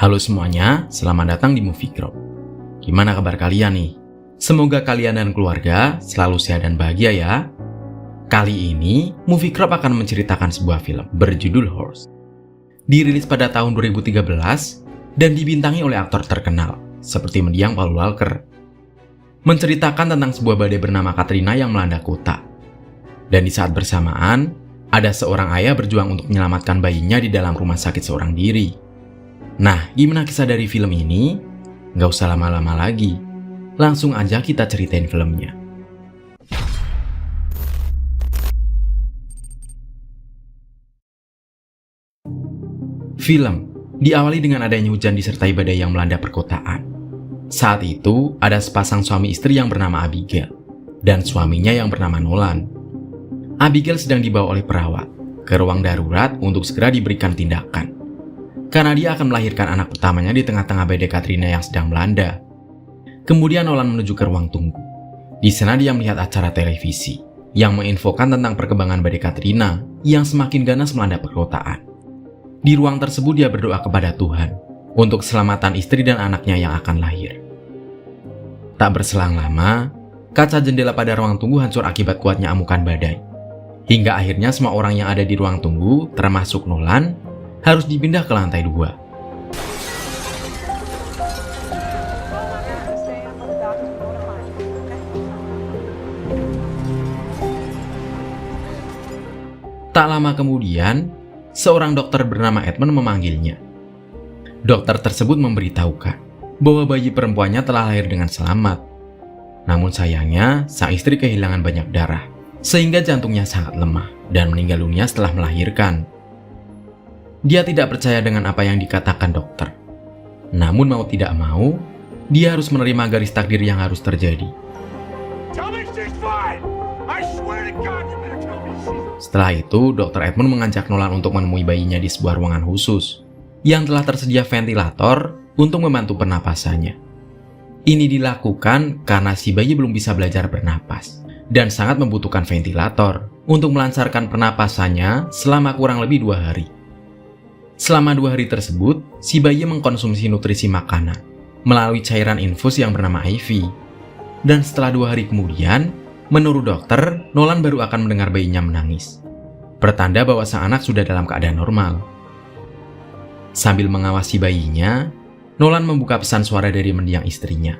Halo semuanya, selamat datang di Movie Crop. Gimana kabar kalian nih? Semoga kalian dan keluarga selalu sehat dan bahagia ya. Kali ini, Movie Crop akan menceritakan sebuah film berjudul Horse. Dirilis pada tahun 2013 dan dibintangi oleh aktor terkenal seperti mendiang Paul Walker. Menceritakan tentang sebuah badai bernama Katrina yang melanda kota. Dan di saat bersamaan, ada seorang ayah berjuang untuk menyelamatkan bayinya di dalam rumah sakit seorang diri. Nah, gimana kisah dari film ini? Nggak usah lama-lama lagi. Langsung aja kita ceritain filmnya. Film diawali dengan adanya hujan disertai badai yang melanda perkotaan. Saat itu, ada sepasang suami istri yang bernama Abigail dan suaminya yang bernama Nolan. Abigail sedang dibawa oleh perawat ke ruang darurat untuk segera diberikan tindakan. Karena dia akan melahirkan anak pertamanya di tengah-tengah badai Katrina yang sedang melanda. Kemudian Nolan menuju ke ruang tunggu. Di sana dia melihat acara televisi yang menginfokan tentang perkembangan badai Katrina yang semakin ganas melanda perkotaan. Di ruang tersebut dia berdoa kepada Tuhan untuk keselamatan istri dan anaknya yang akan lahir. Tak berselang lama, kaca jendela pada ruang tunggu hancur akibat kuatnya amukan badai. Hingga akhirnya semua orang yang ada di ruang tunggu, termasuk Nolan, harus dipindah ke lantai 2. Tak lama kemudian, seorang dokter bernama Edmund memanggilnya. Dokter tersebut memberitahukan bahwa bayi perempuannya telah lahir dengan selamat. Namun sayangnya, sang istri kehilangan banyak darah, sehingga jantungnya sangat lemah dan meninggal dunia setelah melahirkan. Dia tidak percaya dengan apa yang dikatakan dokter. Namun mau tidak mau, dia harus menerima garis takdir yang harus terjadi. Setelah itu, Dr. Edmund mengajak Nolan untuk menemui bayinya di sebuah ruangan khusus yang telah tersedia ventilator untuk membantu pernapasannya. Ini dilakukan karena si bayi belum bisa belajar bernapas dan sangat membutuhkan ventilator untuk melancarkan pernapasannya selama kurang lebih 2 hari. Selama 2 hari tersebut, si bayi mengkonsumsi nutrisi makanan melalui cairan infus yang bernama IV. Dan setelah 2 hari kemudian, menurut dokter, Nolan baru akan mendengar bayinya menangis. Pertanda bahwa sang anak sudah dalam keadaan normal. Sambil mengawasi bayinya, Nolan membuka pesan suara dari mendiang istrinya.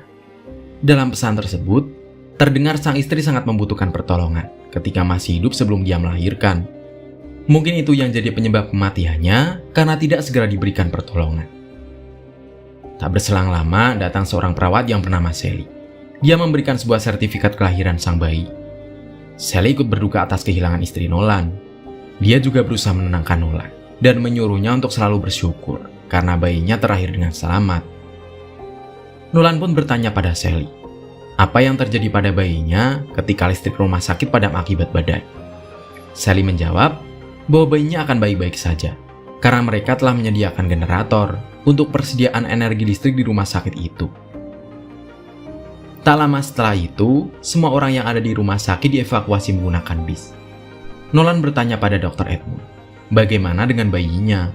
Dalam pesan tersebut, terdengar sang istri sangat membutuhkan pertolongan ketika masih hidup sebelum dia melahirkan. Mungkin itu yang jadi penyebab kematiannya karena tidak segera diberikan pertolongan. Tak berselang lama, datang seorang perawat yang bernama Sally. Dia memberikan sebuah sertifikat kelahiran sang bayi. Sally ikut berduka atas kehilangan istri Nolan. Dia juga berusaha menenangkan Nolan dan menyuruhnya untuk selalu bersyukur karena bayinya terlahir dengan selamat. Nolan pun bertanya pada Sally, apa yang terjadi pada bayinya ketika listrik rumah sakit padam akibat badai. Sally menjawab bahwa bayinya akan baik-baik saja karena mereka telah menyediakan generator untuk persediaan energi listrik di rumah sakit itu. Tak lama setelah itu, semua orang yang ada di rumah sakit dievakuasi menggunakan bis. Nolan bertanya pada Dr. Edmund, bagaimana dengan bayinya?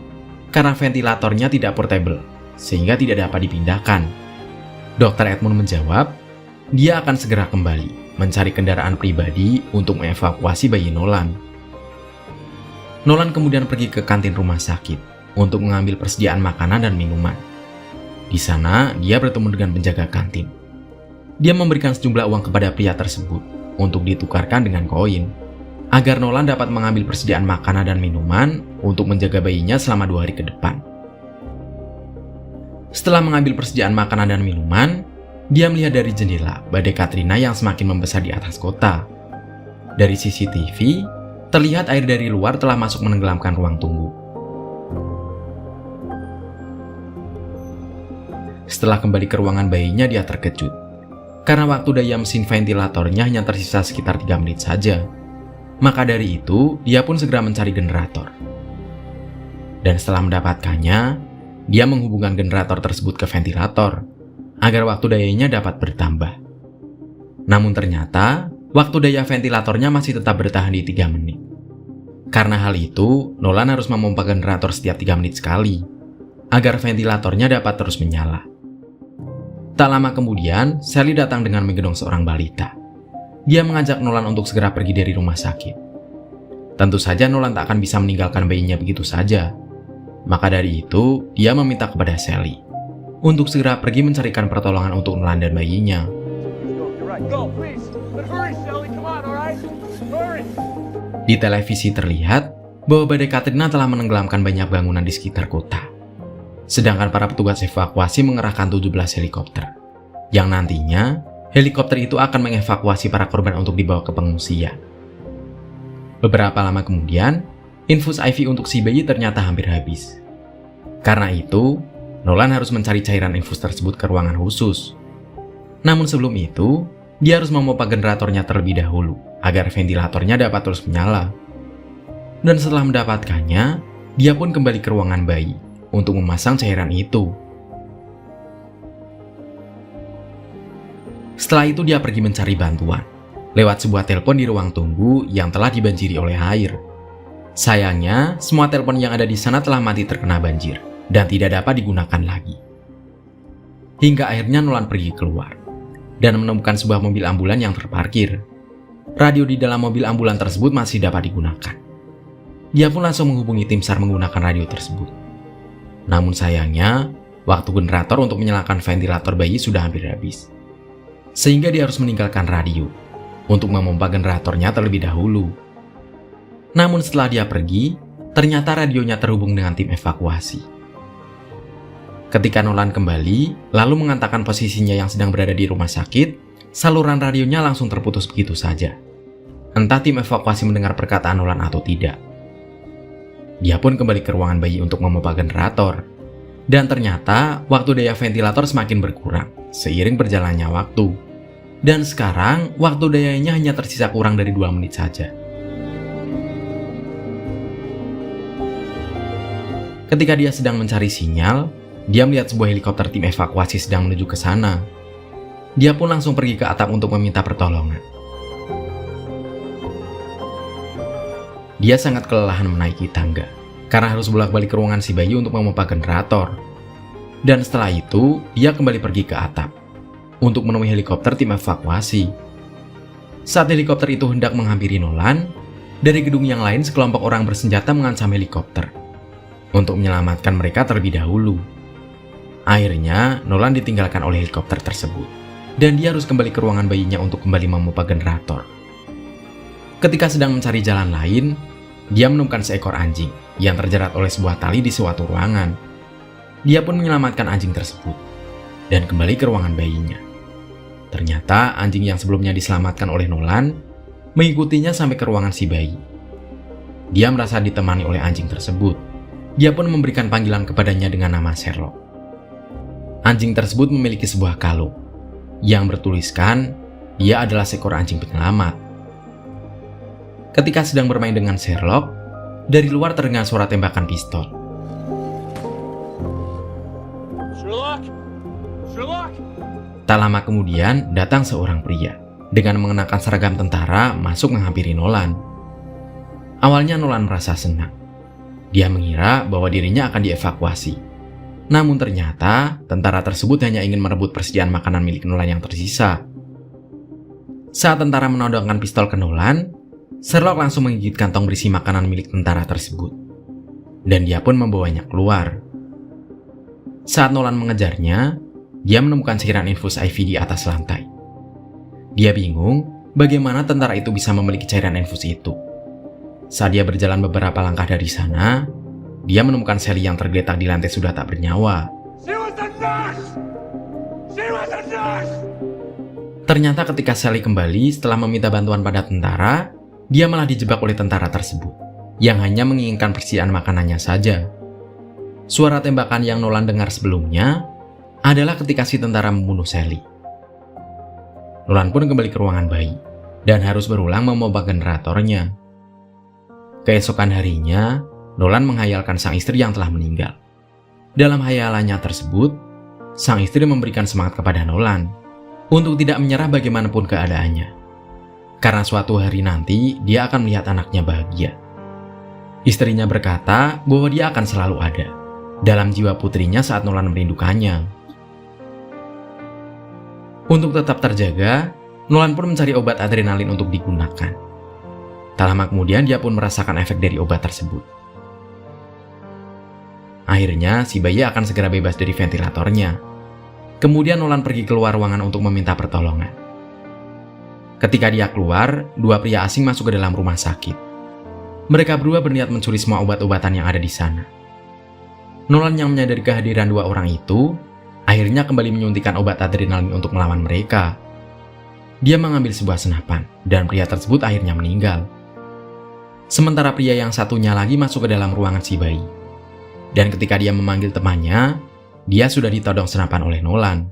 Karena ventilatornya tidak portable, sehingga tidak dapat dipindahkan. Dr. Edmund menjawab, dia akan segera kembali mencari kendaraan pribadi untuk mengevakuasi bayi Nolan. Nolan kemudian pergi ke kantin rumah sakit untuk mengambil persediaan makanan dan minuman. Di sana, dia bertemu dengan penjaga kantin. Dia memberikan sejumlah uang kepada pria tersebut untuk ditukarkan dengan koin, agar Nolan dapat mengambil persediaan makanan dan minuman untuk menjaga bayinya selama 2 hari ke depan. Setelah mengambil persediaan makanan dan minuman, dia melihat dari jendela badai Katrina yang semakin membesar di atas kota. Dari CCTV, terlihat air dari luar telah masuk menenggelamkan ruang tunggu. Setelah kembali ke ruangan bayinya, dia terkejut karena waktu daya mesin ventilatornya hanya tersisa sekitar 3 menit saja. Maka dari itu, dia pun segera mencari generator. Dan setelah mendapatkannya, dia menghubungkan generator tersebut ke ventilator agar waktu dayanya dapat bertambah. Namun ternyata, waktu daya ventilatornya masih tetap bertahan di 3 menit. Karena hal itu, Nolan harus memompa generator setiap 3 menit sekali. agar ventilatornya dapat terus menyala. Tak lama kemudian, Sally datang dengan menggendong seorang balita. Dia mengajak Nolan untuk segera pergi dari rumah sakit. Tentu saja Nolan tak akan bisa meninggalkan bayinya begitu saja. Maka dari itu, dia meminta kepada Sally untuk segera pergi mencarikan pertolongan untuk Nolan dan bayinya. Di televisi terlihat bahwa badai Katrina telah menenggelamkan banyak bangunan di sekitar kota. Sedangkan para petugas evakuasi mengerahkan 17 helikopter. Yang nantinya, helikopter itu akan mengevakuasi para korban untuk dibawa ke pengungsian. Beberapa lama kemudian, infus IV untuk si bayi ternyata hampir habis. Karena itu, Nolan harus mencari cairan infus tersebut ke ruangan khusus. Namun sebelum itu, dia harus memompa generatornya terlebih dahulu, agar ventilatornya dapat terus menyala. Dan setelah mendapatkannya, dia pun kembali ke ruangan bayi untuk memasang cairan itu. Setelah itu dia pergi mencari bantuan, lewat sebuah telepon di ruang tunggu yang telah dibanjiri oleh air. Sayangnya, semua telepon yang ada di sana telah mati terkena banjir, dan tidak dapat digunakan lagi. Hingga akhirnya Nolan pergi keluar dan menemukan sebuah mobil ambulan yang terparkir. Radio di dalam mobil ambulan tersebut masih dapat digunakan. Dia pun langsung menghubungi tim SAR menggunakan radio tersebut. Namun sayangnya, waktu generator untuk menyalakan ventilator bayi sudah hampir habis. Sehingga dia harus meninggalkan radio untuk memompa generatornya terlebih dahulu. Namun setelah dia pergi, ternyata radionya terhubung dengan tim evakuasi. Ketika Nolan kembali, lalu mengatakan posisinya yang sedang berada di rumah sakit, saluran radionya langsung terputus begitu saja. Entah tim evakuasi mendengar perkataan Nolan atau tidak. Dia pun kembali ke ruangan bayi untuk memompa generator. Dan ternyata, waktu daya ventilator semakin berkurang seiring berjalannya waktu. Dan sekarang, waktu dayanya hanya tersisa kurang dari 2 menit saja. Ketika dia sedang mencari sinyal, dia melihat sebuah helikopter tim evakuasi sedang menuju ke sana. Dia pun langsung pergi ke atap untuk meminta pertolongan. Dia sangat kelelahan menaiki tangga, karena harus bolak-balik ke ruangan si bayi untuk memompa generator. Dan setelah itu, dia kembali pergi ke atap untuk menemui helikopter tim evakuasi. Saat helikopter itu hendak menghampiri Nolan, dari gedung yang lain sekelompok orang bersenjata mengancam helikopter untuk menyelamatkan mereka terlebih dahulu. Akhirnya, Nolan ditinggalkan oleh helikopter tersebut, dan dia harus kembali ke ruangan bayinya untuk kembali memompa generator. Ketika sedang mencari jalan lain, dia menemukan seekor anjing yang terjerat oleh sebuah tali di suatu ruangan. Dia pun menyelamatkan anjing tersebut, dan kembali ke ruangan bayinya. Ternyata anjing yang sebelumnya diselamatkan oleh Nolan mengikutinya sampai ke ruangan si bayi. Dia merasa ditemani oleh anjing tersebut. Dia pun memberikan panggilan kepadanya dengan nama Sherlock. Anjing tersebut memiliki sebuah kalung yang bertuliskan dia adalah seekor anjing penyelamat. Ketika sedang bermain dengan Sherlock, dari luar terdengar suara tembakan pistol. Sherlock! Sherlock! Tak lama kemudian datang seorang pria dengan mengenakan seragam tentara masuk menghampiri Nolan. Awalnya Nolan merasa senang. Dia mengira bahwa dirinya akan dievakuasi. Namun ternyata, tentara tersebut hanya ingin merebut persediaan makanan milik Nolan yang tersisa. Saat tentara menodongkan pistol ke Nolan, Sherlock langsung menggigit kantong berisi makanan milik tentara tersebut. Dan dia pun membawanya keluar. Saat Nolan mengejarnya, dia menemukan cairan infus IV di atas lantai. Dia bingung bagaimana tentara itu bisa memiliki cairan infus itu. Saat dia berjalan beberapa langkah dari sana, dia menemukan Sally yang tergeletak di lantai sudah tak bernyawa. Ternyata ketika Sally kembali setelah meminta bantuan pada tentara, dia malah dijebak oleh tentara tersebut, yang hanya menginginkan persediaan makanannya saja. Suara tembakan yang Nolan dengar sebelumnya adalah ketika si tentara membunuh Sally. Nolan pun kembali ke ruangan bayi, dan harus berulang memompa generatornya. Keesokan harinya, Nolan menghayalkan sang istri yang telah meninggal. Dalam hayalannya tersebut, sang istri memberikan semangat kepada Nolan untuk tidak menyerah bagaimanapun keadaannya. Karena suatu hari nanti dia akan melihat anaknya bahagia. Istrinya berkata bahwa dia akan selalu ada, dalam jiwa putrinya saat Nolan merindukannya. Untuk tetap terjaga, Nolan pun mencari obat adrenalin untuk digunakan. Tak lama kemudian dia pun merasakan efek dari obat tersebut. Akhirnya si bayi akan segera bebas dari ventilatornya. Kemudian Nolan pergi keluar ruangan untuk meminta pertolongan. Ketika dia keluar, dua pria asing masuk ke dalam rumah sakit. Mereka berdua berniat mencuri semua obat-obatan yang ada di sana. Nolan yang menyadari kehadiran dua orang itu, akhirnya kembali menyuntikkan obat adrenalin untuk melawan mereka. Dia mengambil sebuah senapan, dan pria tersebut akhirnya meninggal. Sementara pria yang satunya lagi masuk ke dalam ruangan si bayi. Dan ketika dia memanggil temannya, dia sudah ditodong senapan oleh Nolan.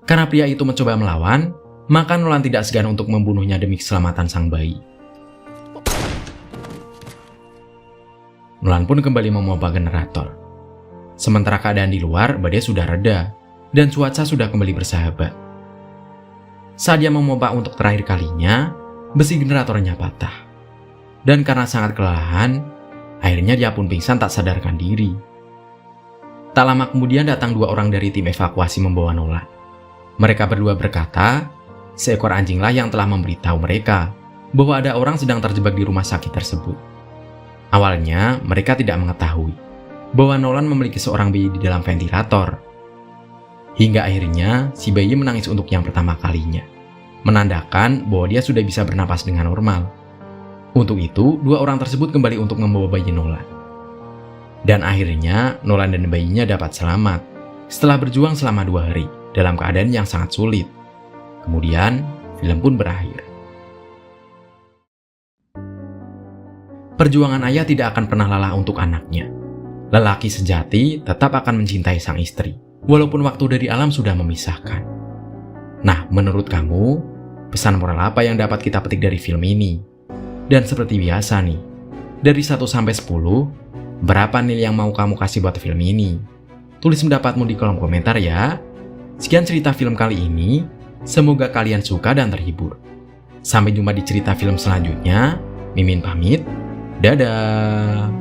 Karena pria itu mencoba melawan, maka Nolan tidak segan untuk membunuhnya demi keselamatan sang bayi. Nolan pun kembali memompa generator. Sementara keadaan di luar, badai sudah reda, dan cuaca sudah kembali bersahabat. Saat dia memompa untuk terakhir kalinya, besi generatornya patah. Dan karena sangat kelelahan, akhirnya dia pun pingsan tak sadarkan diri. Tak lama kemudian datang dua orang dari tim evakuasi membawa Nolan. Mereka berdua berkata, seekor anjinglah yang telah memberitahu mereka bahwa ada orang sedang terjebak di rumah sakit tersebut. Awalnya, mereka tidak mengetahui bahwa Nolan memiliki seorang bayi di dalam ventilator. Hingga akhirnya, si bayi menangis untuk yang pertama kalinya, menandakan bahwa dia sudah bisa bernapas dengan normal. Untuk itu, dua orang tersebut kembali untuk membawa bayi Nolan. Dan akhirnya, Nolan dan bayinya dapat selamat setelah berjuang selama 2 hari dalam keadaan yang sangat sulit. Kemudian, film pun berakhir. Perjuangan ayah tidak akan pernah lelah untuk anaknya. Lelaki sejati tetap akan mencintai sang istri, walaupun waktu dari alam sudah memisahkan. Nah, menurut kamu, pesan moral apa yang dapat kita petik dari film ini? Dan seperti biasa nih, dari 1 sampai 10, berapa nilai yang mau kamu kasih buat film ini? Tulis pendapatmu di kolom komentar ya. Sekian cerita film kali ini, semoga kalian suka dan terhibur. Sampai jumpa di cerita film selanjutnya. Mimin pamit, dadah!